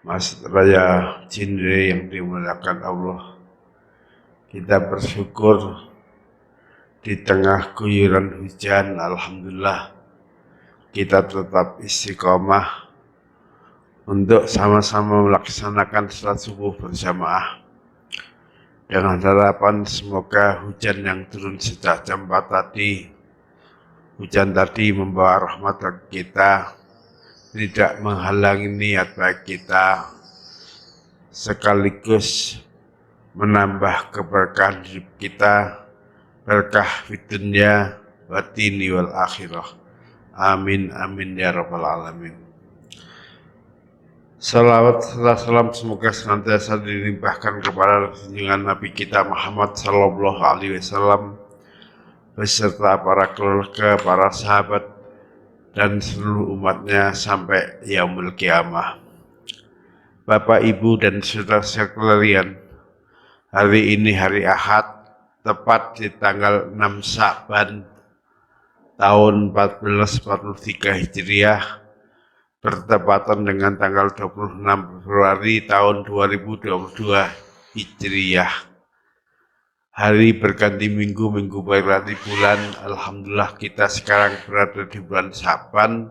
Mas Raya Cindre yang dimuliakan Allah, kita bersyukur di tengah guyuran hujan, alhamdulillah kita tetap istiqomah untuk sama-sama melaksanakan salat subuh berjamaah dengan harapan semoga hujan yang turun sejak jam 4 tadi, hujan tadi membawa rahmat bagi kita, tidak menghalangi niat baik kita, sekaligus menambah keberkahan hidup kita, berkah fitunya batini wal akhirah. Amin amin ya rabbal alamin. Salawat salam semoga senantiasa dilimpahkan kepada junjungan Nabi kita Muhammad sallallahu alaihi wasallam beserta para keluarga, para sahabat dan seluruh umatnya sampai yaumul kiamah. Bapak, Ibu dan saudara sekalian, hari ini hari Ahad, tepat di tanggal 6 Sya'ban tahun 1443 Hijriah, bertepatan dengan tanggal 26 Februari tahun 2022 Hijriah. Hari berganti minggu, minggu berganti bulan. Alhamdulillah kita sekarang berada di bulan Sya'ban,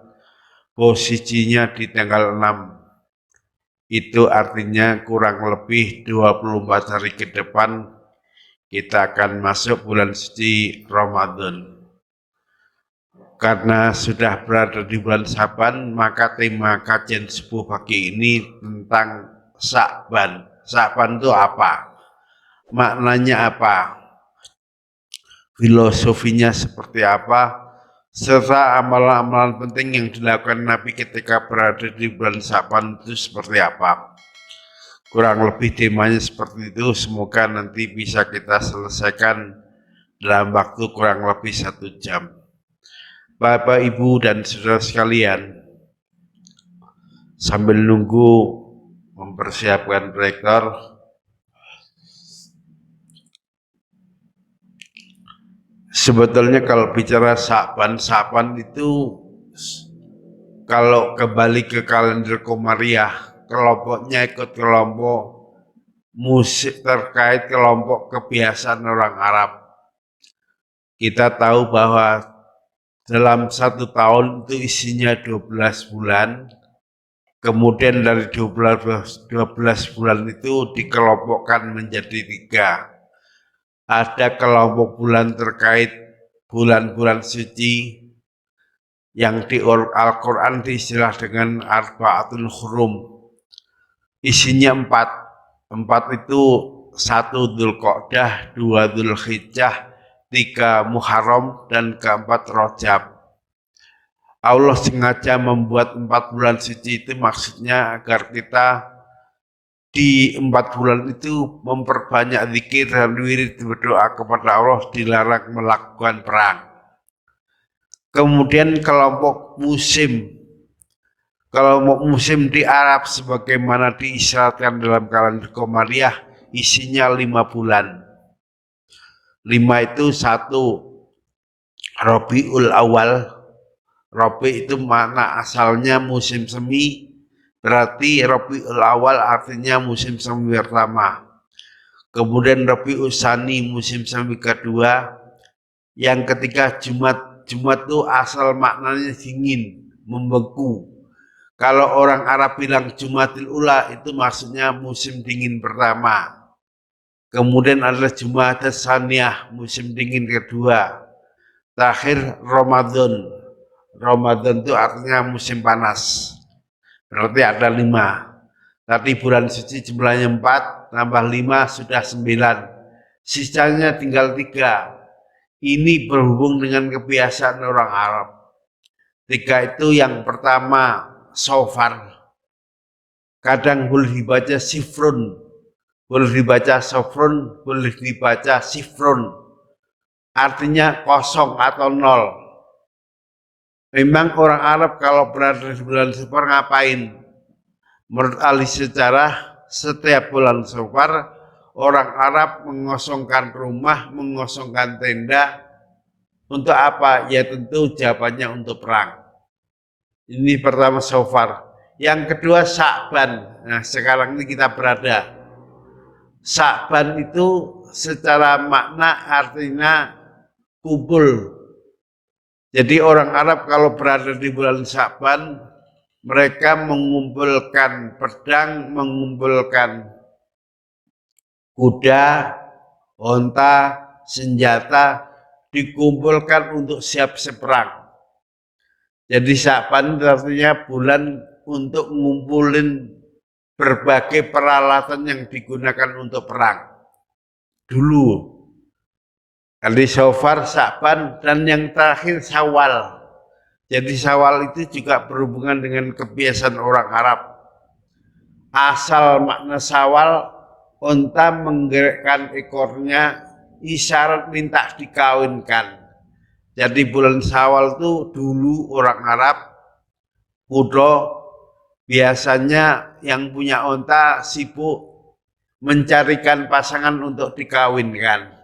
posisinya di tanggal 6. Itu artinya kurang lebih 24 hari ke depan kita akan masuk bulan suci Ramadan. Karena sudah berada di bulan Sya'ban, maka tema kajian subuh pagi ini tentang Sya'ban. Sya'ban itu apa? Maknanya apa? Filosofinya seperti apa? Serta amalan-amalan penting yang dilakukan Nabi ketika berada di bulan Sya'ban itu seperti apa? Kurang lebih temanya seperti itu, semoga nanti bisa kita selesaikan dalam waktu kurang lebih 1 jam. Bapak, Ibu, dan saudara sekalian, sambil nunggu mempersiapkan proyektor, sebetulnya kalau bicara Sya'ban itu kalau kembali ke kalender Komariah, kelompoknya ikut kelompok musik terkait kelompok kebiasaan orang Arab. Kita tahu bahwa dalam 1 tahun itu isinya 12 bulan, kemudian dari 12 bulan itu dikelompokkan menjadi 3. Ada kelompok bulan terkait bulan-bulan suci yang di Al-Quran diistilah dengan Arba'atul Hurum. Isinya 4. 4 itu 1 Dzulqa'dah, 2 Dzulhijjah, 3 Muharram, dan keempat Rajab. Allah sengaja membuat 4 bulan suci itu maksudnya agar kita di 4 bulan itu memperbanyak zikir dan wirid berdoa kepada Allah, dilarang melakukan perang. Kemudian kelompok musim. Kelompok musim di Arab sebagaimana diisyaratkan dalam kalender Komariah isinya 5 bulan. 5 itu 1 Rabiul Awal. Rabi itu makna asalnya musim semi, berarti Rabiul Awal artinya musim semi pertama. Kemudian Rabiul Tsani musim semi kedua. Yang ketiga Jumat. Jumat itu asal maknanya dingin, membeku. Kalau orang Arab bilang Jumatil Ula itu maksudnya musim dingin pertama. Kemudian adalah Jumatil Tsaniyah, musim dingin kedua. Terakhir Ramadan. Ramadan itu artinya musim panas. Berarti ada 5. Tadi bulan suci jumlahnya 4, tambah 5 sudah 9. Sisanya tinggal 3. Ini berhubung dengan kebiasaan orang Arab. 3 itu yang pertama Sofar. Kadang boleh dibaca Sifrun, boleh dibaca Sofrun, boleh dibaca Sifrun. Artinya kosong atau 0. Memang orang Arab kalau berada di bulan Safar ngapain? Menurut ahli sejarah, setiap bulan Safar orang Arab mengosongkan rumah, mengosongkan tenda. Untuk apa? Ya tentu jawabannya untuk perang. Ini pertama Safar. Yang kedua Sya'ban. Nah, sekarang ini kita berada. Sya'ban itu secara makna artinya kumpul. Jadi orang Arab kalau berada di bulan Sya'ban, mereka mengumpulkan pedang, mengumpulkan kuda, onta, senjata, dikumpulkan untuk siap seperang. Jadi Sya'ban artinya bulan untuk ngumpulin berbagai peralatan yang digunakan untuk perang. Dulu. Jadi Syawal, Sya'ban, dan yang terakhir Syawal. Jadi Syawal itu juga berhubungan dengan kebiasaan orang Arab. Asal makna Syawal, onta menggerakkan ekornya, isyarat minta dikawinkan. Jadi bulan Syawal itu dulu orang Arab, kudo, biasanya yang punya onta sibuk mencarikan pasangan untuk dikawinkan.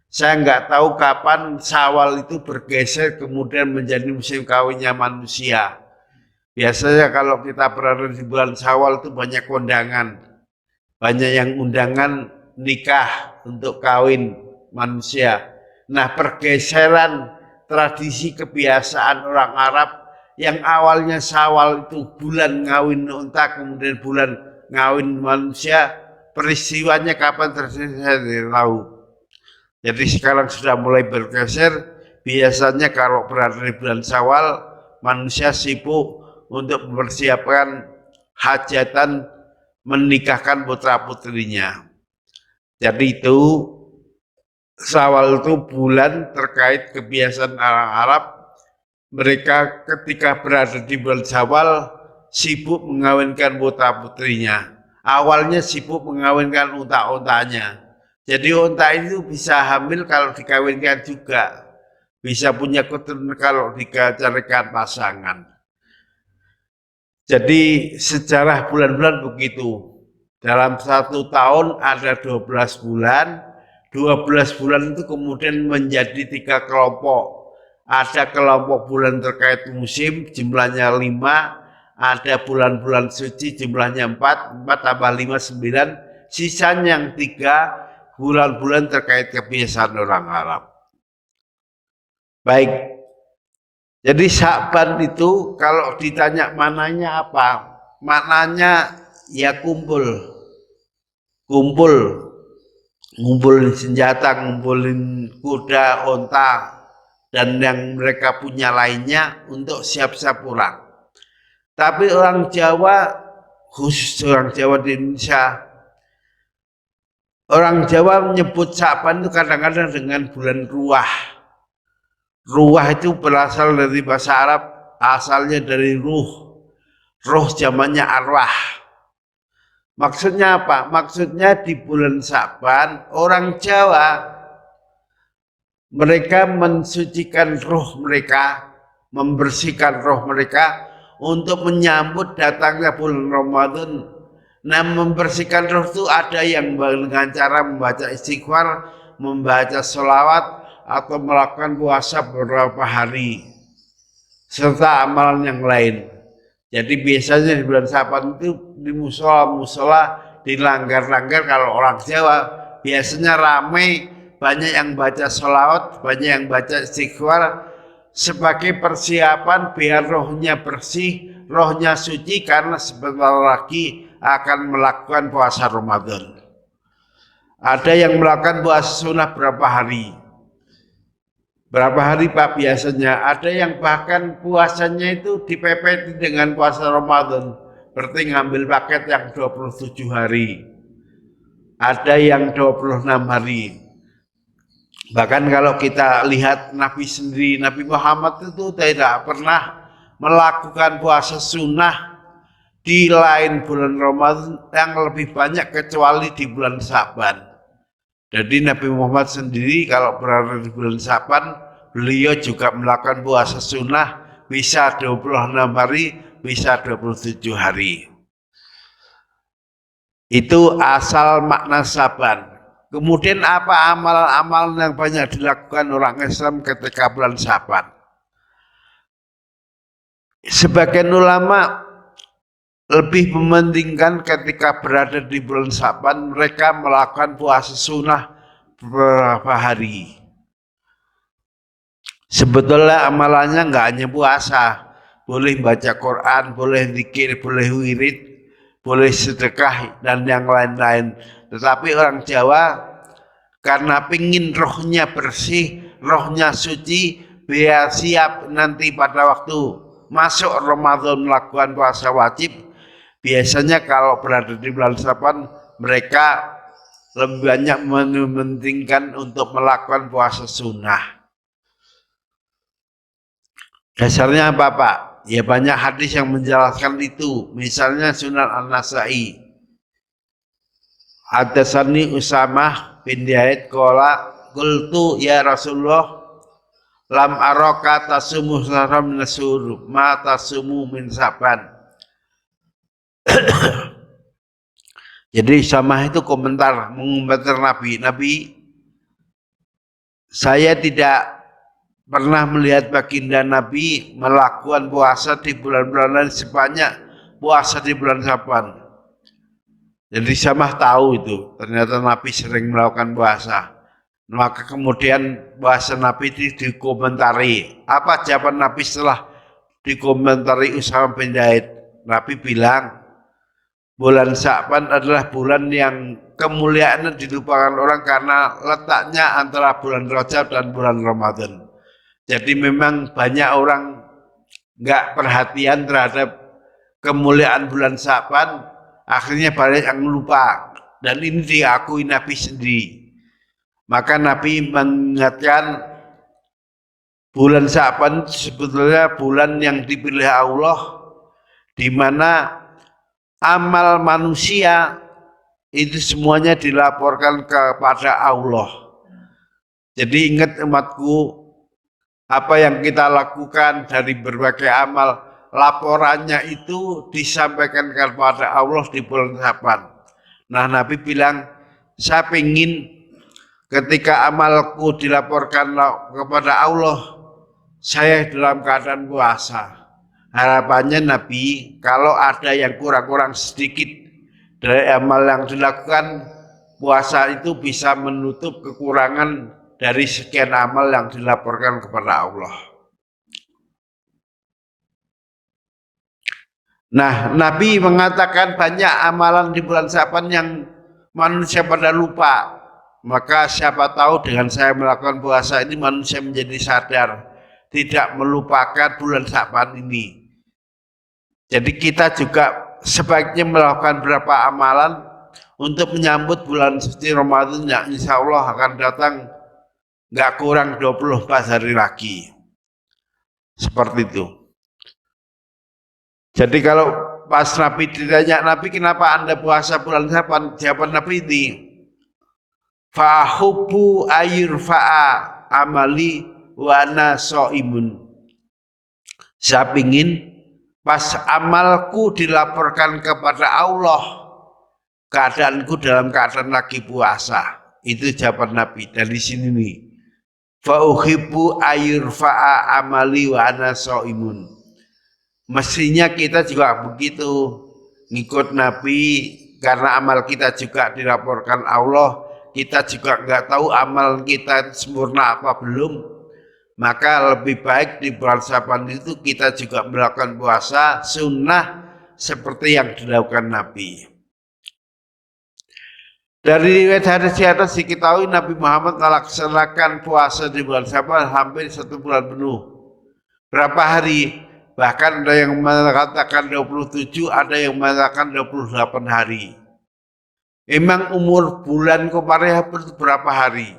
Saya nggak tahu kapan Syawal itu bergeser kemudian menjadi musim kawinnya manusia. Biasanya kalau kita berada di bulan Syawal itu banyak kondangan. Banyak yang undangan nikah untuk kawin manusia. Nah, pergeseran tradisi kebiasaan orang Arab yang awalnya Syawal itu bulan ngawin unta, kemudian bulan ngawin manusia, peristiwanya kapan terjadi saya tidak tahu. Jadi sekarang sudah mulai bergeser, biasanya kalau berada di bulan Syawal, manusia sibuk untuk mempersiapkan hajatan menikahkan putra-putrinya. Jadi itu Syawal itu bulan terkait kebiasaan orang Arab. Mereka ketika berada di bulan Syawal sibuk mengawinkan putra-putrinya. Awalnya sibuk mengawinkan unta-untanya. Jadi unta itu bisa hamil kalau dikawinkan juga. Bisa punya keturunan kalau dicarikan pasangan. Jadi sejarah bulan-bulan begitu. Dalam satu tahun ada 12 bulan. 12 bulan itu kemudian menjadi 3 kelompok. Ada kelompok bulan terkait musim, jumlahnya 5. Ada bulan-bulan suci, jumlahnya 4. 4 tambah 5, 9. Sisanya yang 3 bulan-bulan terkait kebiasaan orang Arab. Baik. Jadi Sya'ban itu kalau ditanya mananya apa? Maknanya ya kumpul. Kumpul. Ngumpulin senjata, ngumpulin kuda, onta, dan yang mereka punya lainnya untuk siap-siap perang. Tapi orang Jawa, khusus orang Jawa di Indonesia, orang Jawa menyebut Sya'ban itu kadang-kadang dengan bulan Ruah. Ruah itu berasal dari bahasa Arab, asalnya dari ruh. Ruh zamannya arwah. Maksudnya apa? Maksudnya di bulan Sya'ban, orang Jawa, mereka mensucikan roh mereka, membersihkan roh mereka untuk menyambut datangnya bulan Ramadan. Nah, membersihkan roh itu ada yang dengan cara membaca istighfar, membaca sholawat, atau melakukan puasa beberapa hari, serta amalan yang lain. Jadi biasanya di bulan Sya'ban itu di musola, di langgar-langgar kalau orang Jawa biasanya ramai, banyak yang baca sholawat, banyak yang baca istighfar sebagai persiapan biar rohnya bersih, rohnya suci karena sebentar lagi akan melakukan puasa Ramadan. Ada yang melakukan puasa sunnah berapa hari? Berapa hari Pak biasanya? Ada yang bahkan puasanya itu dipepeti dengan puasa Ramadan. Berarti ngambil paket yang 27 hari. Ada yang 26 hari. Bahkan kalau kita lihat Nabi sendiri, Nabi Muhammad itu tidak pernah melakukan puasa sunnah di lain bulan Ramadan yang lebih banyak kecuali di bulan Sya'ban. Jadi Nabi Muhammad sendiri kalau berada di bulan Sya'ban, beliau juga melakukan puasa sunnah, bisa 26 hari, bisa 27 hari. Itu asal makna Sya'ban. Kemudian apa amalan-amalan yang banyak dilakukan orang Islam ketika bulan Sya'ban? Sebagian ulama lebih mementingkan ketika berada di bulan Sa'ban mereka melakukan puasa sunnah beberapa hari. Sebetulnya amalannya nggak hanya puasa, boleh baca Quran, boleh zikir, boleh wirid, boleh sedekah dan yang lain-lain. Tetapi orang Jawa karena pingin rohnya bersih, rohnya suci, biar siap nanti pada waktu masuk Ramadan melakukan puasa wajib. Biasanya kalau berada di bulan Sa'ban mereka lebih banyak mementingkan untuk melakukan puasa sunnah. Dasarnya apa Pak? Ya banyak hadis yang menjelaskan itu. Misalnya Sunan An-Nasai. Hadatsani Usamah bin Zaid qala qultu ya Rasulullah lam araka tasumu saram nasur ma tasumu min Sa'ban. Jadi Usamah itu mengomentar Nabi, saya tidak pernah melihat baginda Nabi melakukan puasa di bulan-bulan lain sebanyak puasa di bulan Sa'ban. Jadi Samah tahu itu, ternyata Nabi sering melakukan puasa. Maka kemudian puasa Nabi itu dikomentari. Apa jawaban Nabi setelah dikomentari Usamah bin Zaid? Nabi bilang, bulan Sa'ban adalah bulan yang kemuliaannya dilupakan orang karena letaknya antara bulan Rajab dan bulan Ramadan. Jadi memang banyak orang nggak perhatian terhadap kemuliaan bulan Sa'ban, akhirnya banyak yang lupa. Dan ini diakui Nabi sendiri. Maka Nabi mengingatkan bulan Sa'ban sebetulnya bulan yang dipilih Allah, di mana amal manusia itu semuanya dilaporkan kepada Allah. Jadi ingat umatku, apa yang kita lakukan dari berbagai amal, laporannya itu disampaikan kepada Allah di bulan Sa'ban. Nah Nabi bilang, saya ingin ketika amalku dilaporkan kepada Allah, saya dalam keadaan puasa. Harapannya Nabi, kalau ada yang kurang-kurang sedikit dari amal yang dilakukan, puasa itu bisa menutup kekurangan dari sekian amal yang dilaporkan kepada Allah. Nah, Nabi mengatakan banyak amalan di bulan Sa'ban yang manusia pada lupa. Maka siapa tahu dengan saya melakukan puasa ini manusia menjadi sadar, tidak melupakan bulan Sa'ban ini. Jadi kita juga sebaiknya melakukan beberapa amalan untuk menyambut bulan suci Ramadan yang insya Allah akan datang nggak kurang 24 hari lagi. Seperti itu. Jadi kalau pas Nabi ditanya, Nabi kenapa Anda puasa bulan Sa'ban? Jawaban Nabi ini, fa'hubu ayurfa'a amali wa ana sha'imun. Saya ingin pas amalku dilaporkan kepada Allah, keadaanku dalam keadaan lagi puasa. Itu jawaban Nabi dari sini nih. Fa'uhibbu ayurfa'a amali wa ana sha'imun. Mestinya kita juga begitu, ngikut Nabi, karena amal kita juga dilaporkan Allah. Kita juga nggak tahu amal kita sempurna apa belum. Maka lebih baik di bulan Sa'ban itu kita juga melakukan puasa sunnah seperti yang dilakukan Nabi. Dari riwayat hadis di atas diketahui Nabi Muhammad melaksanakan puasa di bulan Sa'ban hampir 1 bulan penuh. Berapa hari? Bahkan ada yang mengatakan 27, ada yang mengatakan 28 hari. Memang umur bulan Komariah itu berapa hari?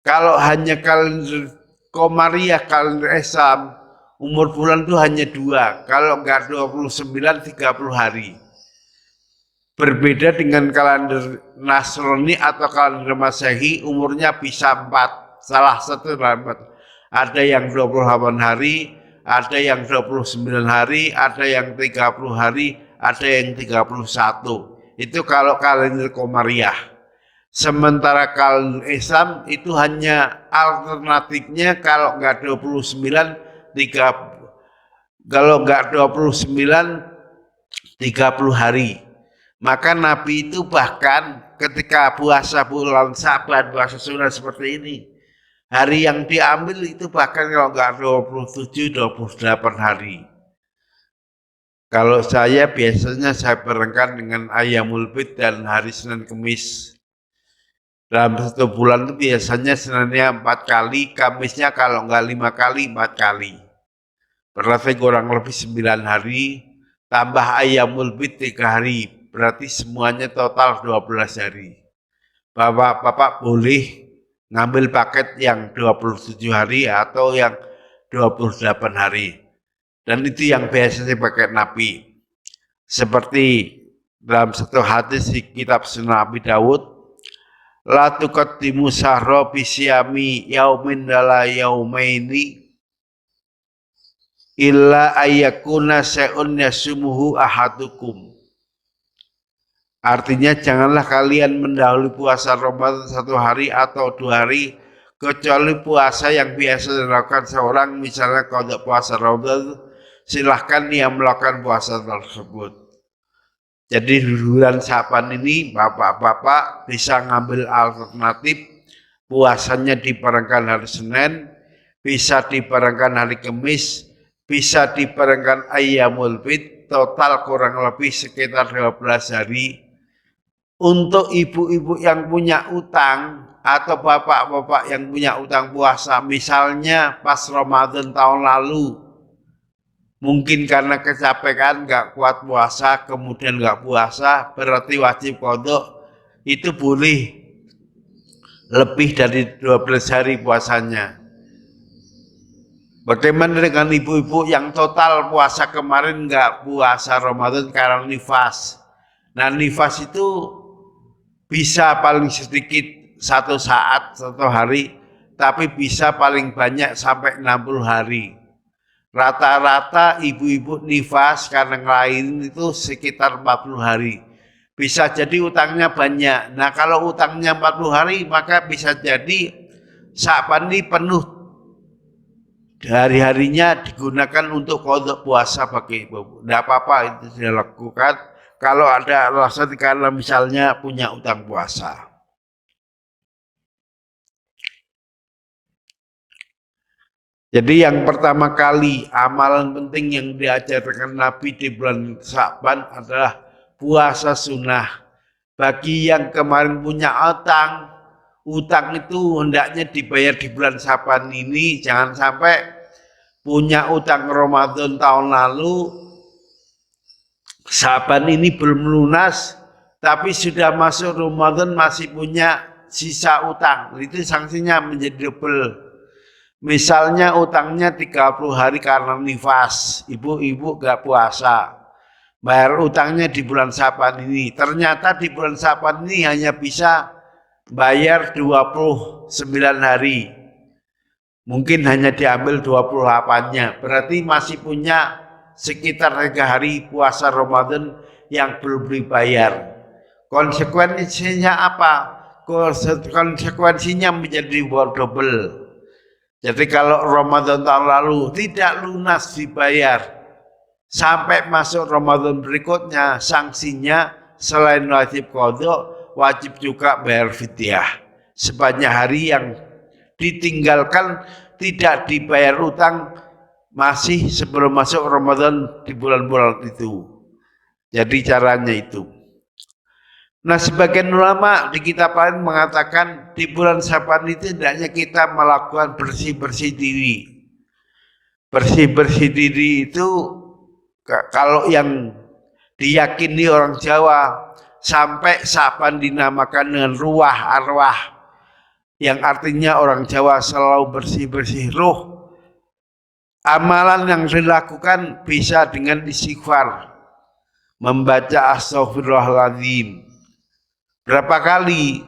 Kalau hanya kalender Komariah, kalender Islam, umur bulan itu hanya 2. Kalau enggak 29, 30 hari. Berbeda dengan kalender Nasrani atau kalender Masehi, umurnya bisa 4. Salah satu 4. Ada yang 28 hari, ada yang 29 hari, ada yang 30 hari, ada yang 31. Itu kalau kalender Komariah. Sementara kalender Islam itu hanya alternatifnya kalau enggak 29, 30. Kalau enggak 29, 30 hari. Maka Nabi itu bahkan ketika puasa bulan Syaban, puasa sunnah seperti ini, hari yang diambil itu bahkan kalau nggak 27, 28 hari. Kalau saya biasanya saya barengkan dengan Ayyamul Bid dan hari Senin Kemis. Dalam satu bulan itu biasanya Seninnya 4 kali, Kamisnya kalau nggak 5 kali, 4 kali. Berarti kurang lebih 9 hari, tambah Ayyamul Bid 3 hari. Berarti semuanya total 12 hari. Bapak-bapak boleh ngambil paket yang 27 hari atau yang 28 hari. Dan itu yang biasanya pakai Nabi. Seperti dalam satu hadis di kitab Sunan Abi Dawud, la tuqaddimu sahra bisyami yaumin dala yaumaini illa ayyakuna syai'un yasumuhu ahadukum. Artinya janganlah kalian mendahului puasa Ramadan 1 hari atau 2 hari kecuali puasa yang biasa dilakukan seorang, misalnya kalau puasa Ramadan silahkan dia melakukan puasa tersebut. Jadi di bulan Syaban ini bapak-bapak bisa ngambil alternatif puasanya dibarengkan hari Senin, bisa dibarengkan hari Kamis, bisa dibarengkan Ayyamul Bid, total kurang lebih sekitar 12 hari. Untuk ibu-ibu yang punya utang atau bapak-bapak yang punya utang puasa, misalnya pas Ramadan tahun lalu, mungkin karena kecapekan nggak kuat puasa, kemudian nggak puasa, berarti wajib qadha, itu boleh lebih dari 12 hari puasanya. Bagaimana dengan ibu-ibu yang total puasa kemarin nggak puasa Ramadan karena nifas? Nah, nifas itu bisa paling sedikit 1 saat, 1 hari, tapi bisa paling banyak sampai 60 hari. Rata-rata ibu-ibu nifas karena ngelahirin itu sekitar 40 hari. Bisa jadi utangnya banyak. Nah, kalau utangnya 40 hari, maka bisa jadi Syaban ini penuh. Hari-harinya digunakan untuk qadha puasa bagi ibu. Tidak apa-apa itu dilakukan. Kalau ada alasan karena misalnya punya utang puasa. Jadi yang pertama kali amalan penting yang diajarkan Nabi di bulan Syaban adalah puasa sunnah. Bagi yang kemarin punya utang itu hendaknya dibayar di bulan Syaban ini. Jangan sampai punya utang Ramadan tahun lalu, Syaban ini belum lunas, tapi sudah masuk Ramadan masih punya sisa utang. Itu sanksinya menjadi double. Misalnya utangnya 30 hari karena nifas, ibu-ibu gak puasa. Bayar utangnya di bulan Syaban ini. Ternyata di bulan Syaban ini hanya bisa bayar 29 hari. Mungkin hanya diambil 28-nya. Berarti masih punya sekitar 3 hari puasa Ramadan yang belum dibayar. Konsekuensinya apa? Konsekuensinya menjadi double. Jadi kalau Ramadan tahun lalu tidak lunas dibayar, sampai masuk Ramadan berikutnya, sanksinya selain wajib qadha, wajib juga bayar fidyah. Sebanyak hari yang ditinggalkan tidak dibayar utang masih sebelum masuk Ramadan di bulan-bulan itu. Jadi caranya itu. Nah, sebagian ulama di kitab lain mengatakan di bulan Syaban itu hendaknya kita melakukan bersih-bersih diri. Bersih-bersih diri itu kalau yang diyakini orang Jawa sampai Syaban dinamakan dengan ruah arwah, yang artinya orang Jawa selalu bersih-bersih ruh. Amalan yang dilakukan bisa dengan istighfar, membaca astaghfirullahaladzim. Berapa kali?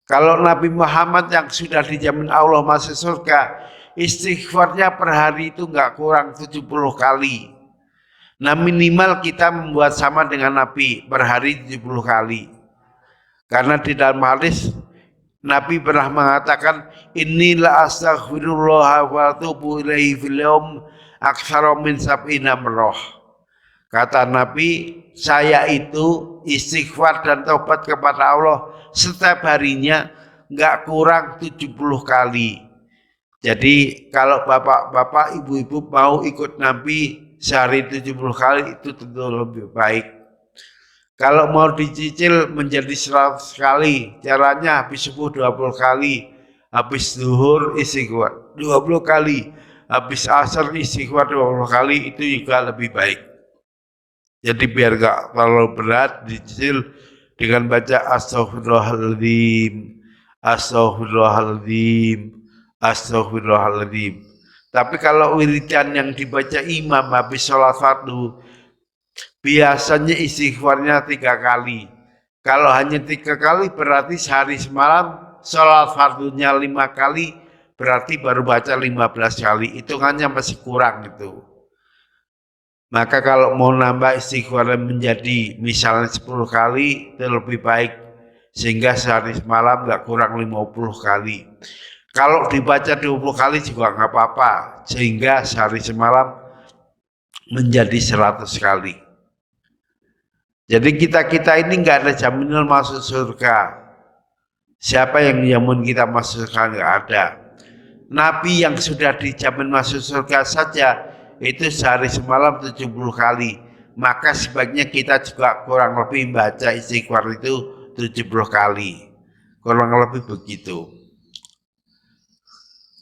Kalau Nabi Muhammad yang sudah dijamin Allah masuk surga, istighfarnya per hari itu nggak kurang 70 kali. Nah, minimal kita membuat sama dengan Nabi per hari 70 kali. Karena di dalam hadis Nabi pernah mengatakan, inilah astaghfirullah wa atubu ilaihi fil yaum aktsara min sab'ina marrah. Kata Nabi, saya itu istighfar dan taubat kepada Allah setiap harinya nggak kurang 70 kali. Jadi kalau bapak-bapak, ibu-ibu mau ikut Nabi sehari 70 kali itu tentu lebih baik. Kalau mau dicicil menjadi 100 kali, caranya habis subuh 20 kali, habis zuhur istighfar 20 kali, habis asar istighfar 20 kali, itu juga lebih baik. Jadi biar gak terlalu berat, dicicil dengan baca astaghfirullahaladzim, astaghfirullahaladzim, astaghfirullahaladzim. Tapi kalau wiridan yang dibaca imam habis sholat fardu, biasanya istighfarnya 3 kali. Kalau hanya 3 kali berarti sehari semalam, sholat fardunya 5 kali, berarti baru baca 15 kali. Hitungannya masih kurang itu. Maka kalau mau nambah istighfar menjadi misalnya 10 kali, itu lebih baik. Sehingga sehari semalam nggak kurang 50 kali. Kalau dibaca 20 kali juga nggak apa-apa. Sehingga sehari semalam menjadi 100 kali. Jadi kita ini nggak ada jaminan masuk surga. Siapa yang jamin kita masuk surga? Nggak ada. Nabi yang sudah dijamin masuk surga saja itu sehari semalam 70 kali. Maka sebaiknya kita juga kurang lebih baca istighfar itu 70 kali. Kurang lebih begitu.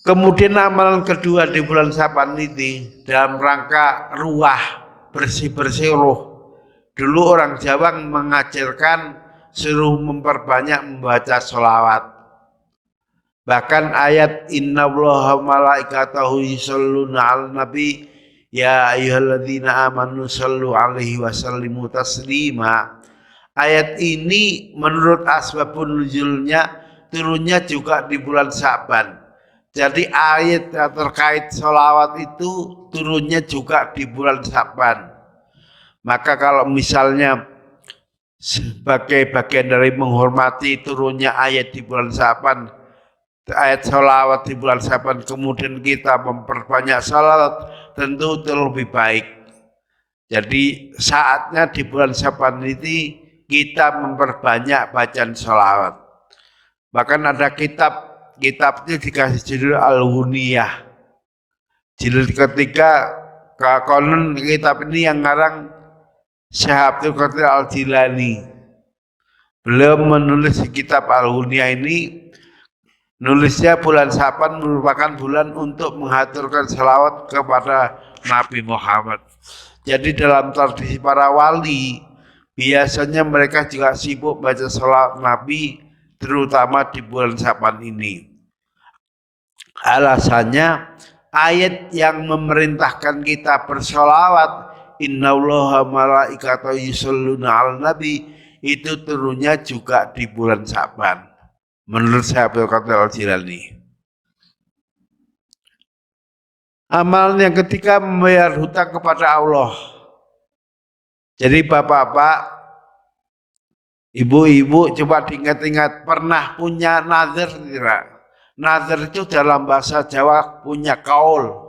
Kemudian amalan kedua di bulan Syaban ini dalam rangka ruah, bersih-bersih ruh. Dulu orang Jawa mengajarkan suruh memperbanyak membaca sholawat. Bahkan ayat innallaha malaikatahu yusholluna 'alan nabi ya ayyuhalladzina amanu shallu 'alaihi wa sallimu taslima. Ayat ini menurut asbabun nuzulnya turunnya juga di bulan Syaban. Jadi ayat terkait sholawat itu turunnya juga di bulan Syaban. Maka kalau misalnya sebagai bagian dari menghormati turunnya ayat di bulan Syaban, ayat sholawat di bulan Syaban, kemudian kita memperbanyak sholawat, tentu itu lebih baik. Jadi saatnya di bulan Syaban ini kita memperbanyak bacaan sholawat. Bahkan ada kitabnya dikasih judul Al-Huniyah. Jilid ketiga, konon kitab ini yang ngarang Syekh Abdul Qadir Al-Jilani. Beliau menulis di kitab Al-Huniyah ini, nulisnya bulan Syaban merupakan bulan untuk mengaturkan salawat kepada Nabi Muhammad. Jadi dalam tradisi para wali, biasanya mereka juga sibuk baca salawat Nabi, terutama di bulan Syaban ini. Alasannya, ayat yang memerintahkan kita bersolawat, innallaha malaikatahu yusholluna 'alan nabi, itu turunnya juga di bulan Syaban. Menurut Syekh Abdul Qadir Al-Jilani. Amalan yang ketiga, membayar hutang kepada Allah. Jadi bapak-bapak, ibu-ibu, coba diingat-ingat, pernah punya nazar tidak? Nazar itu dalam bahasa Jawa punya kaul.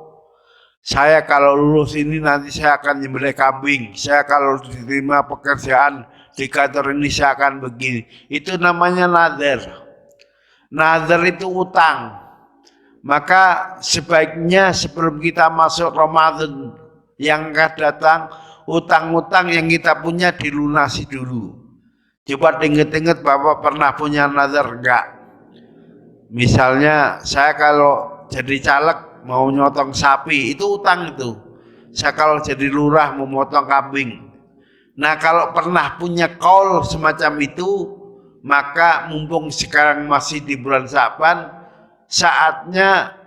Saya kalau lulus ini nanti saya akan nyembelih kambing. Saya kalau diterima pekerjaan di kantor ini saya akan begini. Itu namanya nazar. Nazar itu utang. Maka sebaiknya sebelum kita masuk Ramadan yang akan datang, utang-utang yang kita punya dilunasi dulu. Coba inget-inget Bapak pernah punya nazar enggak? Misalnya saya kalau jadi caleg mau nyotong sapi, itu utang itu. Saya kalau jadi lurah mau motong kambing. Nah kalau pernah punya kaul semacam itu, maka mumpung sekarang masih di bulan Syaban, saatnya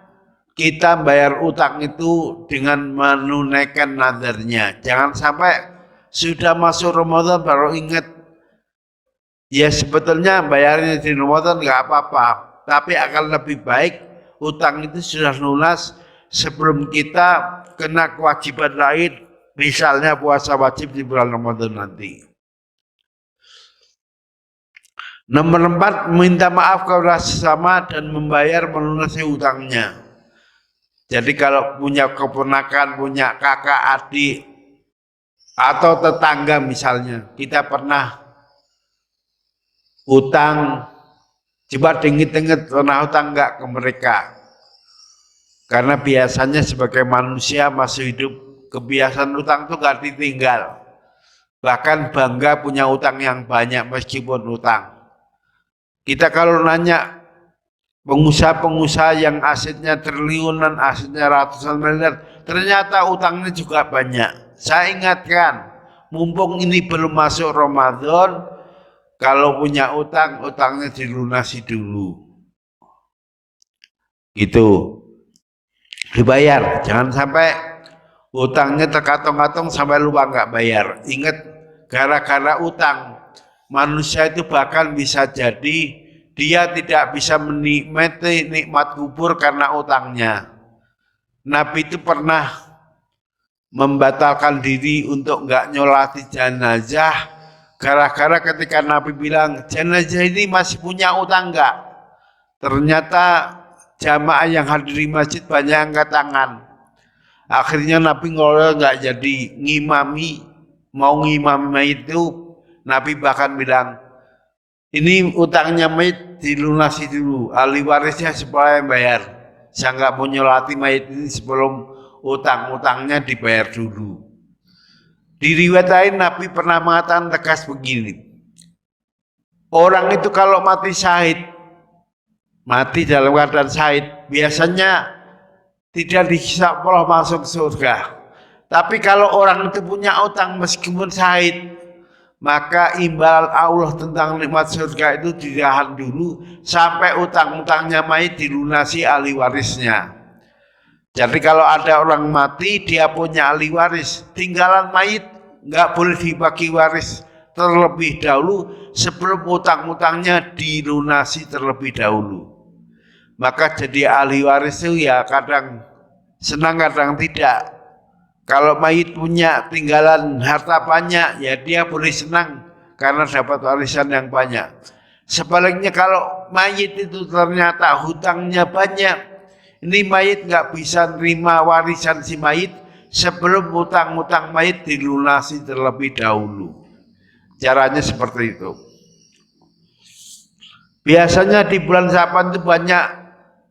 kita bayar utang itu dengan menunaikan nadarnya. Jangan sampai sudah masuk Ramadan baru ingat. Ya sebetulnya bayarnya di Ramadan nggak apa-apa, tapi akan lebih baik utang itu sudah lunas sebelum kita kena kewajiban lain, misalnya puasa wajib di bulan Ramadan nanti. Nomor 4, minta maaf kepada sesama dan membayar melunasi utangnya. Jadi kalau punya keponakan, punya kakak, adik, Atau tetangga misalnya, kita pernah utang, coba inget-inget pernah utang enggak ke mereka. Karena biasanya sebagai manusia masih hidup, kebiasaan utang itu gak ditinggal. Bahkan bangga punya utang yang banyak meskipun utang. Kita kalau nanya pengusaha-pengusaha yang asetnya triliunan, asetnya ratusan miliar, ternyata utangnya juga banyak. Saya ingatkan, mumpung ini belum masuk Ramadan, kalau punya utang, utangnya dilunasi dulu. Gitu. Dibayar, jangan sampai utangnya terkatong-katong sampai lupa nggak bayar. Ingat, gara-gara utang, manusia itu bahkan bisa jadi dia tidak bisa menikmati nikmat kubur karena utangnya. Nabi itu pernah membatalkan diri untuk nggak nyolati jenazah gara-gara ketika Nabi bilang jenazah ini masih punya utang nggak? Ternyata jamaah yang hadir di masjid banyak yang angkat tangan. Akhirnya Nabi ngolol nggak jadi ngimami, mau ngimami itu Nabi bahkan bilang ini utangnya mayit dilunasi dulu, ahli warisnya supaya bayar. Saya nggak mau nyolati mayit ini sebelum utang-utangnya dibayar dulu. Di riwayat lain Nabi pernah mengatakan tegas begini, orang itu kalau mati syahid, mati dalam keadaan syahid, biasanya tidak dihisab Allah masuk surga. Tapi kalau orang itu punya utang meskipun syahid, maka imbalan Allah tentang nikmat surga itu ditahan dulu sampai utang-utangnya mayit dilunasi ahli warisnya. Jadi kalau ada orang mati, dia punya ahli waris, tinggalan mayit nggak boleh dibagi waris terlebih dahulu sebelum utang-utangnya dilunasi terlebih dahulu. Maka jadi ahli waris itu ya kadang senang kadang tidak. Kalau mayit punya tinggalan harta banyak, ya dia boleh senang karena dapat warisan yang banyak. Sebaliknya kalau mayit itu ternyata hutangnya banyak, ini mayit nggak bisa terima warisan si mayit sebelum utang-utang mayit dilunasi terlebih dahulu. Caranya seperti itu. Biasanya di bulan Syaban itu banyak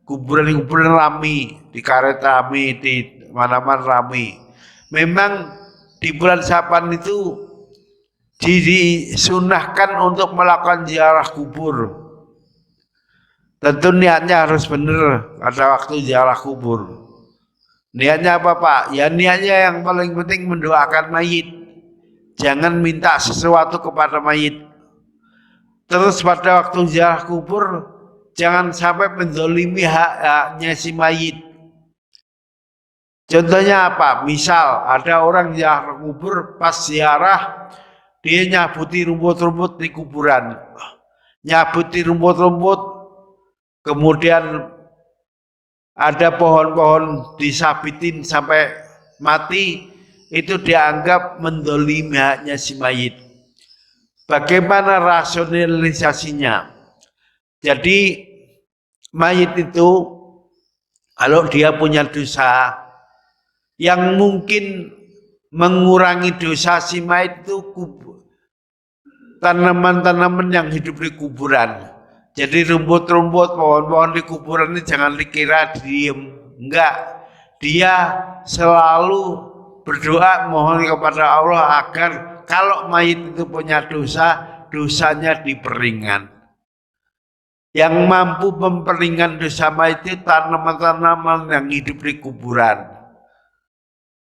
kuburan-kuburan rami, di karet rami, di mana-mana rami. Memang di bulan Syaban itu disunahkan untuk melakukan ziarah kubur. Tentu niatnya harus benar pada waktu ziarah kubur. Niatnya apa Pak? Ya niatnya yang paling penting mendoakan mayit. Jangan minta sesuatu kepada mayit. Terus pada waktu ziarah kubur jangan sampai menzalimi haknya si mayit. Contohnya apa? Misal ada orang ziarah kubur, pas ziarah dia nyabuti rumput-rumput di kuburan. Nyabuti rumput-rumput, kemudian ada pohon-pohon disabitin sampai mati, itu dianggap mendolimi haknya si mayit. Bagaimana rasionalisasinya? Jadi mayit itu kalau dia punya dosa yang mungkin mengurangi dosa si mayit itu tanaman-tanaman yang hidup di kuburan. Jadi rumput-rumput, pohon-pohon di kuburan ini jangan dikira diem. Enggak, dia selalu berdoa mohon kepada Allah agar kalau mayit itu punya dosa, dosanya diperingan. Yang mampu memperingan dosa mayit itu tanaman-tanaman yang hidup di kuburan.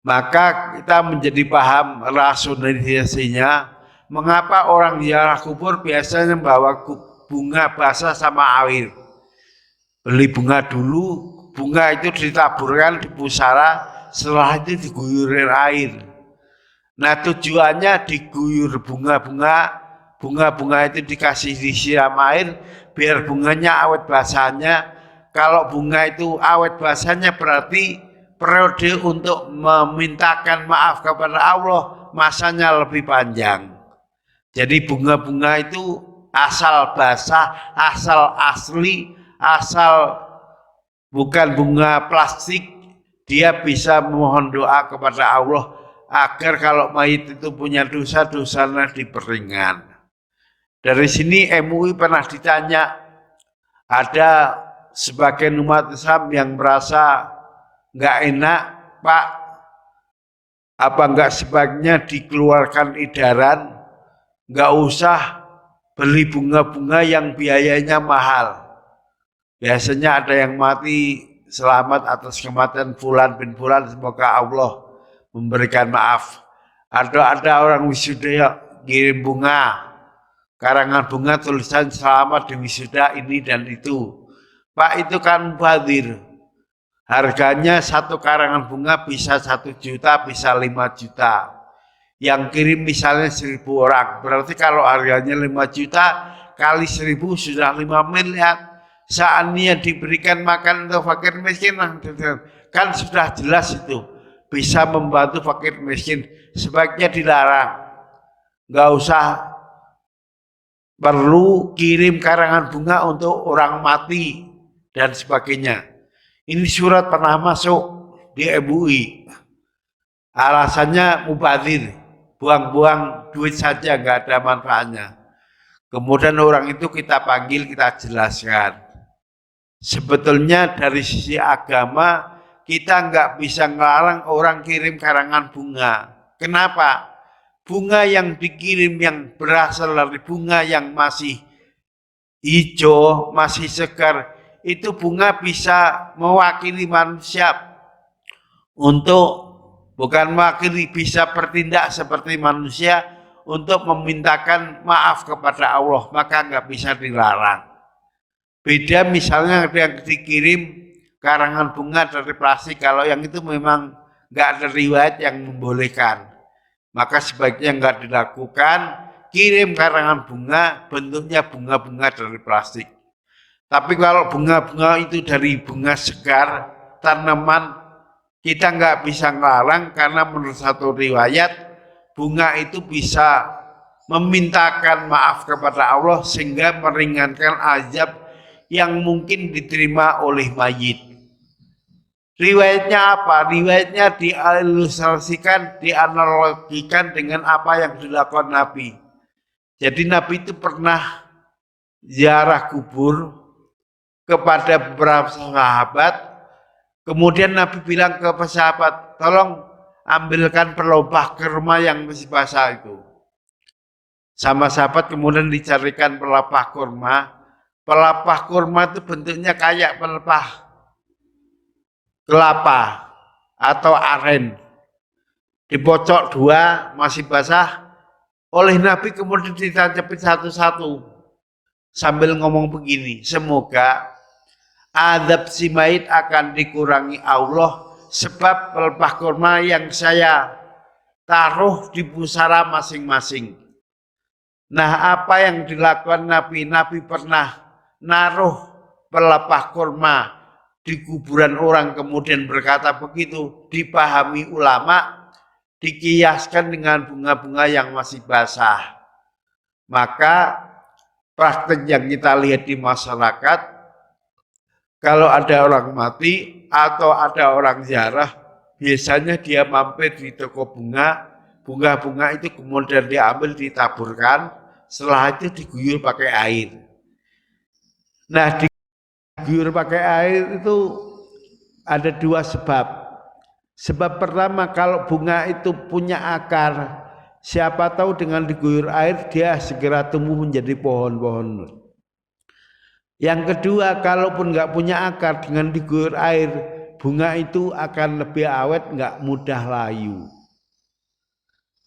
Maka kita menjadi paham rasionalisasinya, mengapa orang ziarah kubur biasanya membawa bunga basah sama air. Beli bunga dulu, bunga itu ditaburkan di pusara, setelah itu diguyurin air. Nah tujuannya diguyur bunga itu dikasih disiram air, biar bunganya awet basahnya. Kalau bunga itu awet basahnya berarti periode untuk memintakan maaf kepada Allah masanya lebih panjang. Jadi bunga-bunga itu asal basah, asal asli, asal bukan bunga plastik, dia bisa mohon doa kepada Allah agar kalau mayit itu punya dosa, dosanya diperingan. Dari sini MUI pernah ditanya, ada sebagian umat Islam yang merasa nggak enak, Pak, apa nggak sebaiknya dikeluarkan edaran, nggak usah beli bunga-bunga yang biayanya mahal. Biasanya ada yang mati selamat atas kematian Fulan bin Fulan, semoga Allah memberikan maaf. Ada orang wisuda kirim bunga, karangan bunga tulisan selamat di wisuda ini dan itu. Pak, itu kan mubazir. Harganya satu karangan bunga bisa 1 juta, bisa 5 juta. Yang kirim misalnya 1.000 orang. Berarti kalau harganya 5 juta kali 1.000 sudah 5 miliar. Seandainya diberikan makan untuk fakir miskin, kan sudah jelas itu. Bisa membantu fakir miskin. Sebaiknya dilarang. Nggak usah perlu kirim karangan bunga untuk orang mati dan sebagainya. Ini surat pernah masuk di MUI. Alasannya mubazir, buang-buang duit saja, nggak ada manfaatnya. Kemudian orang itu kita panggil, kita jelaskan. Sebetulnya dari sisi agama kita nggak bisa ngelarang orang kirim karangan bunga. Kenapa? Bunga yang dikirim yang berasal dari bunga yang masih hijau, masih segar, itu bunga bisa mewakili manusia untuk, bukan mewakili, bisa bertindak seperti manusia untuk memintakan maaf kepada Allah, maka nggak bisa dilarang. Beda misalnya yang dikirim karangan bunga dari plastik, kalau yang itu memang nggak ada riwayat yang membolehkan, maka sebaiknya nggak dilakukan. Kirim karangan bunga bentuknya bunga-bunga dari plastik. Tapi kalau bunga-bunga itu dari bunga segar, tanaman, kita nggak bisa ngelarang karena menurut satu riwayat, bunga itu bisa memintakan maaf kepada Allah sehingga meringankan azab yang mungkin diterima oleh mayit. Riwayatnya apa? Riwayatnya diilustrasikan, dianalogikan dengan apa yang dilakukan Nabi. Jadi Nabi itu pernah ziarah kubur kepada beberapa sahabat. Kemudian Nabi bilang ke sahabat, tolong ambilkan pelepah kurma yang masih basah itu. Sama sahabat kemudian dicarikan pelepah kurma. Pelepah kurma itu bentuknya kayak pelepah kelapa atau aren. Dipocok 2 masih basah. Oleh Nabi kemudian ditancapin satu-satu sambil ngomong begini, semoga azab si mayit akan dikurangi Allah sebab pelepah kurma yang saya taruh di pusara masing-masing. Nah, apa yang dilakukan Nabi? Nabi pernah naruh pelepah kurma di kuburan orang kemudian berkata begitu, dipahami ulama, dikiaskan dengan bunga-bunga yang masih basah. Maka praktek yang kita lihat di masyarakat, kalau ada orang mati atau ada orang ziarah, biasanya dia mampir di toko bunga, bunga-bunga itu kemudian diambil, ditaburkan, setelah itu diguyur pakai air. Nah, diguyur pakai air itu ada 2 sebab. Sebab pertama, kalau bunga itu punya akar, siapa tahu dengan diguyur air dia segera tumbuh menjadi pohon-pohon. Yang kedua, kalaupun nggak punya akar, dengan diguyur air, bunga itu akan lebih awet, nggak mudah layu.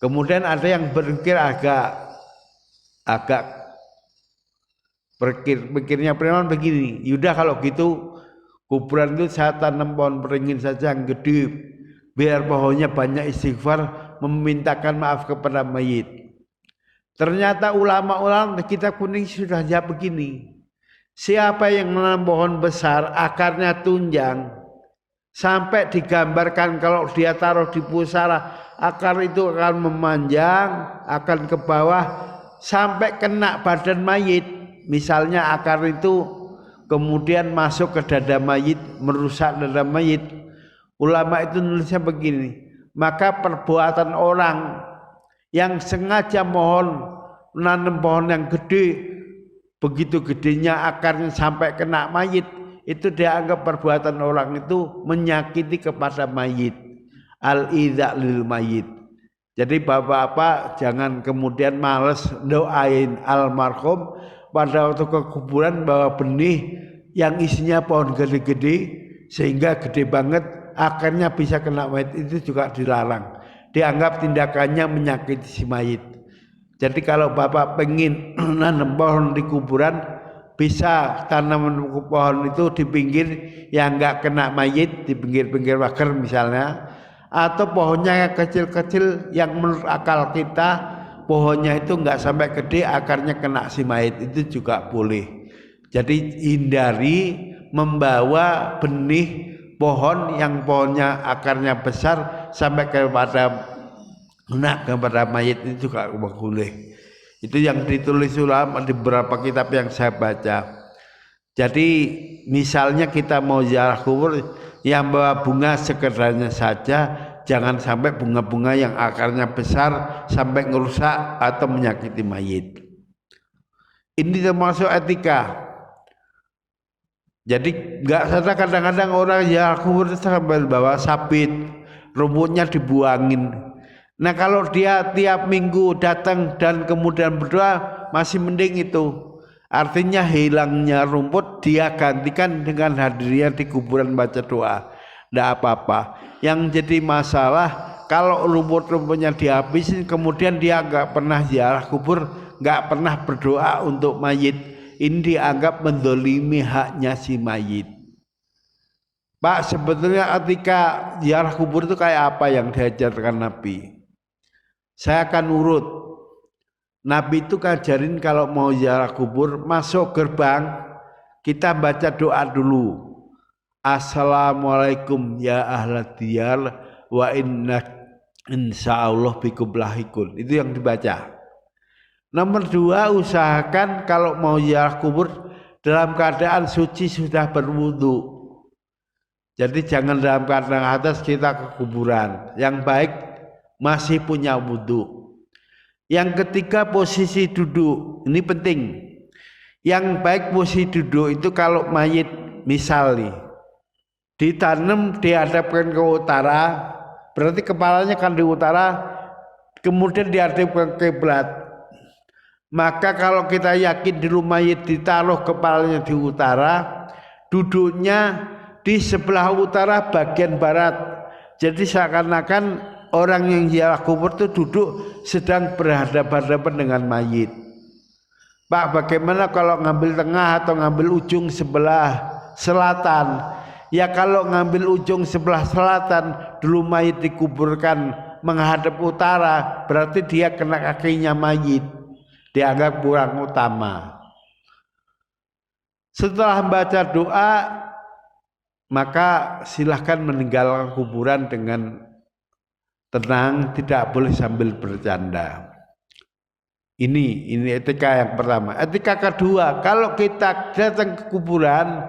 Kemudian ada yang berpikir agak pikirnya preman begini, yaudah kalau gitu kuburan itu saya tanam pohon beringin saja yang gede, biar pohonnya banyak istighfar, memintakan maaf kepada mayit. Ternyata ulama-ulama kita kuning sudah jawab begini, siapa yang menanam pohon besar, akarnya tunjang, sampai digambarkan kalau dia taruh di pusara, akar itu akan memanjang, akan ke bawah, sampai kena badan mayit. Misalnya akar itu kemudian masuk ke dada mayit, merusak dada mayit. Ulama itu nulisnya begini, maka perbuatan orang yang sengaja menanam pohon yang gede, begitu gedenya akarnya sampai kena mayit, itu dianggap perbuatan orang itu menyakiti kepada mayit. Al-idza lil mayit. Jadi bapak-bapak jangan kemudian males doain almarhum pada waktu kekuburan bawa benih yang isinya pohon gede-gede sehingga gede banget akarnya bisa kena mayit, itu juga dilarang. Dianggap tindakannya menyakiti si mayit. Jadi kalau bapak pengen nanam pohon di kuburan, bisa tanam pohon itu di pinggir yang enggak kena mayit, di pinggir-pinggir pagar misalnya, atau pohonnya yang kecil-kecil yang menurut akal kita pohonnya itu enggak sampai gede akarnya kena si mayit, itu juga boleh. Jadi hindari membawa benih pohon yang pohonnya akarnya besar sampai kepada mayit, itu juga boleh. Itu yang ditulis ulama di beberapa kitab yang saya baca. Jadi misalnya kita mau ziarah kubur, yang bawa bunga sekedarnya saja, jangan sampai bunga-bunga yang akarnya besar sampai ngerusak atau menyakiti mayit. Ini termasuk etika. Jadi nggak sadar kadang-kadang orang ziarah kubur sambil bawa sabit, rumputnya dibuangin. Nah kalau dia tiap minggu datang dan kemudian berdoa, masih mending itu. Artinya hilangnya rumput dia gantikan dengan hadirnya di kuburan baca doa. Tidak apa-apa. Yang jadi masalah kalau rumput-rumputnya dihabisin kemudian dia nggak pernah ziarah kubur, nggak pernah berdoa untuk mayit. Ini dianggap mendolimi haknya si mayit. Pak, sebetulnya ketika ziarah kubur itu kayak apa yang diajarkan Nabi? Saya akan urut. Nabi itu ngajarin kalau mau ziarah kubur, masuk gerbang, kita baca doa dulu. Assalamualaikum ya ahlad diyar wa inna insyaallah bikum lahikun. Itu yang dibaca. Nomor 2, usahakan kalau mau ziarah kubur dalam keadaan suci sudah berwudu. Jadi jangan dalam keadaan atas kita ke kuburan. Yang baik masih punya wudu. Yang ketiga, posisi duduk. Ini penting. Yang baik posisi duduk itu kalau mayit misalnya ditanam dihadapkan ke utara, berarti kepalanya kan di utara, kemudian dihadapkan ke kiblat. Maka kalau kita yakin di rumah mayit ditaruh kepalanya di utara, duduknya di sebelah utara bagian barat. Jadi seakan-akan orang yang ziarah kubur itu duduk sedang berhadapan-hadapan dengan mayit. Pak, bagaimana kalau ngambil tengah atau ngambil ujung sebelah selatan? Ya kalau ngambil ujung sebelah selatan, dulu mayit dikuburkan menghadap utara, berarti dia kena kakinya mayit, dianggap kurang utama. Setelah membaca doa, maka silahkan meninggalkan kuburan dengan tenang, tidak boleh sambil bercanda. Ini etika yang pertama. Etika kedua, kalau kita datang ke kuburan,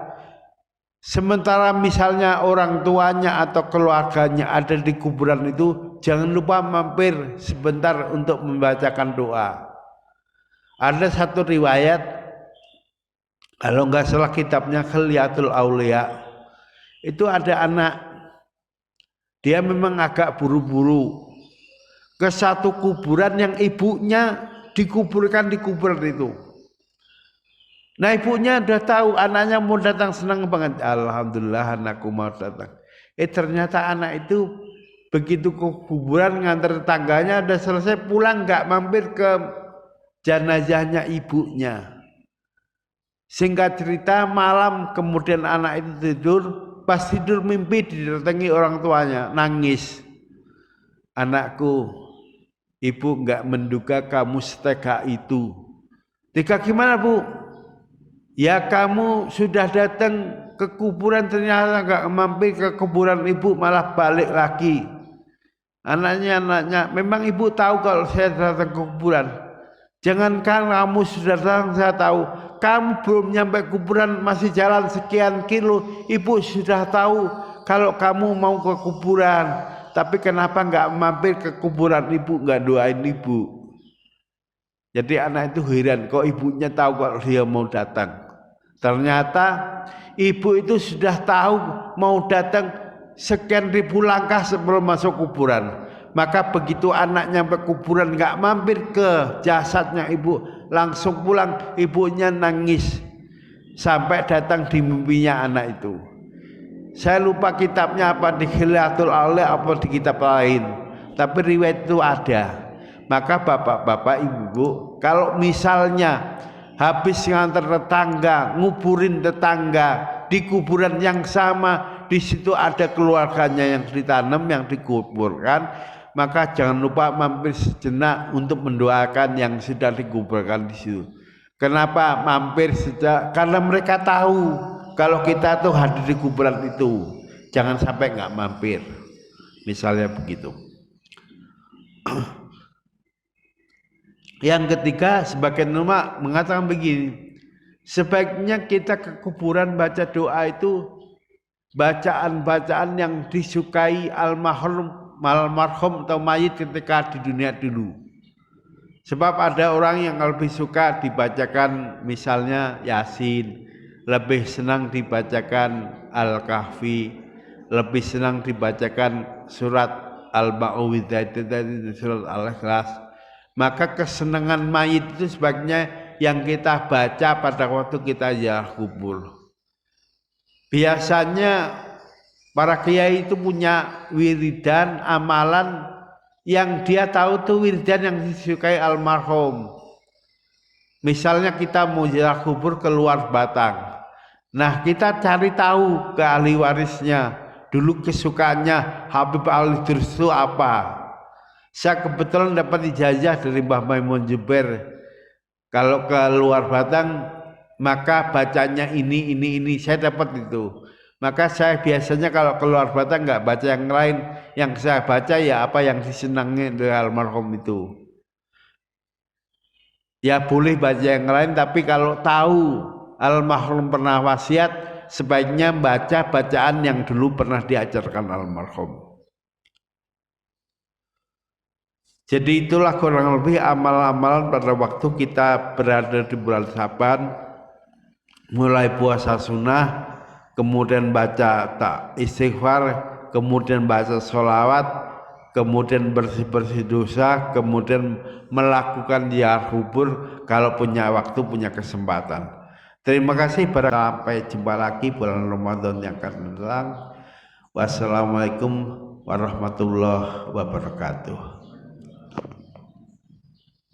sementara misalnya orang tuanya atau keluarganya ada di kuburan itu, jangan lupa mampir sebentar untuk membacakan doa. Ada satu riwayat, kalau nggak salah kitabnya Khilyatul Aulia, itu ada anak, dia memang agak buru-buru ke satu kuburan yang ibunya dikuburkan di kuburan itu. Nah ibunya udah tahu anaknya mau datang, senang banget. Alhamdulillah anakku mau datang. Ternyata anak itu begitu ke kuburan ngantar tangganya udah selesai, pulang nggak mampir ke jenazahnya ibunya. Singkat cerita, malam kemudian anak itu tidur, pas tidur mimpi didatangi orang tuanya, nangis. Anakku, ibu nggak menduga kamu setega itu. Tega gimana bu? Ya kamu sudah datang ke kuburan ternyata nggak mampir ke kuburan ibu, malah balik lagi. Anaknya, memang ibu tahu kalau saya datang ke kuburan. Jangankan kamu sudah datang, saya tahu. Kamu belum nyampe kuburan, masih jalan sekian kilo, ibu sudah tahu kalau kamu mau ke kuburan. tapi kenapa nggak mampir ke kuburan ibu, nggak doain ibu? Jadi anak itu heran, kok ibunya tahu kalau dia mau datang. Ternyata ibu itu sudah tahu mau datang sekian ribu langkah sebelum masuk kuburan. Maka begitu anak nyampe kuburan nggak mampir ke jasadnya ibu, langsung pulang. Ibunya nangis sampai datang di mimpinya anak itu. Saya lupa kitabnya apa, di Khilatul Aulia apa di kitab lain, tapi riwayat itu ada. Maka bapak-bapak, ibu, kalau misalnya habis ngantar tetangga, nguburin tetangga di kuburan yang sama, di situ ada keluarganya yang ditanam, yang dikuburkan, maka jangan lupa mampir sejenak untuk mendoakan yang sudah dikuburkan di situ. Kenapa mampir sejak? Karena mereka tahu kalau kita tuh hadir di kuburan itu. Jangan sampai nggak mampir. Misalnya begitu. Yang ketiga, sebagian ulama mengatakan begini, sebaiknya kita ke kuburan baca doa itu bacaan-bacaan yang disukai almarhum atau mayit ketika di dunia dulu. Sebab ada orang yang lebih suka dibacakan misalnya Yasin, lebih senang dibacakan Al-Kahfi, lebih senang dibacakan surat Al-Ma'uwidzah, surat Al-Ikhlas. Maka kesenangan mayit itu sebaiknya yang kita baca pada waktu kita ziarah kubur. Biasanya para kiai itu punya wiridan, amalan yang dia tahu tuh wiridan yang disukai almarhum. Misalnya kita mau ziarah kubur keluar Batang. Nah, kita cari tahu ke ahli warisnya. Dulu kesukaannya Habib Ali Idrus itu apa? Saya kebetulan dapat ijazah dari Mbah Maimun Jubair. Kalau ke luar Batang maka bacanya ini. Saya dapat itu. Maka saya biasanya kalau keluar Batang nggak baca yang lain, yang saya baca ya apa yang disenangi dari almarhum itu. Ya boleh baca yang lain, tapi kalau tahu almarhum pernah wasiat, sebaiknya baca bacaan yang dulu pernah diajarkan almarhum. Jadi itulah kurang lebih amal-amalan pada waktu kita berada di bulan Syaban, mulai puasa sunnah, kemudian baca istighfar, kemudian baca sholawat, kemudian bersih-bersih dosa, kemudian melakukan ziarah kubur kalau punya waktu, punya kesempatan. Terima kasih, sampai jumpa lagi bulan Ramadan yang akan datang. Wassalamualaikum warahmatullahi wabarakatuh.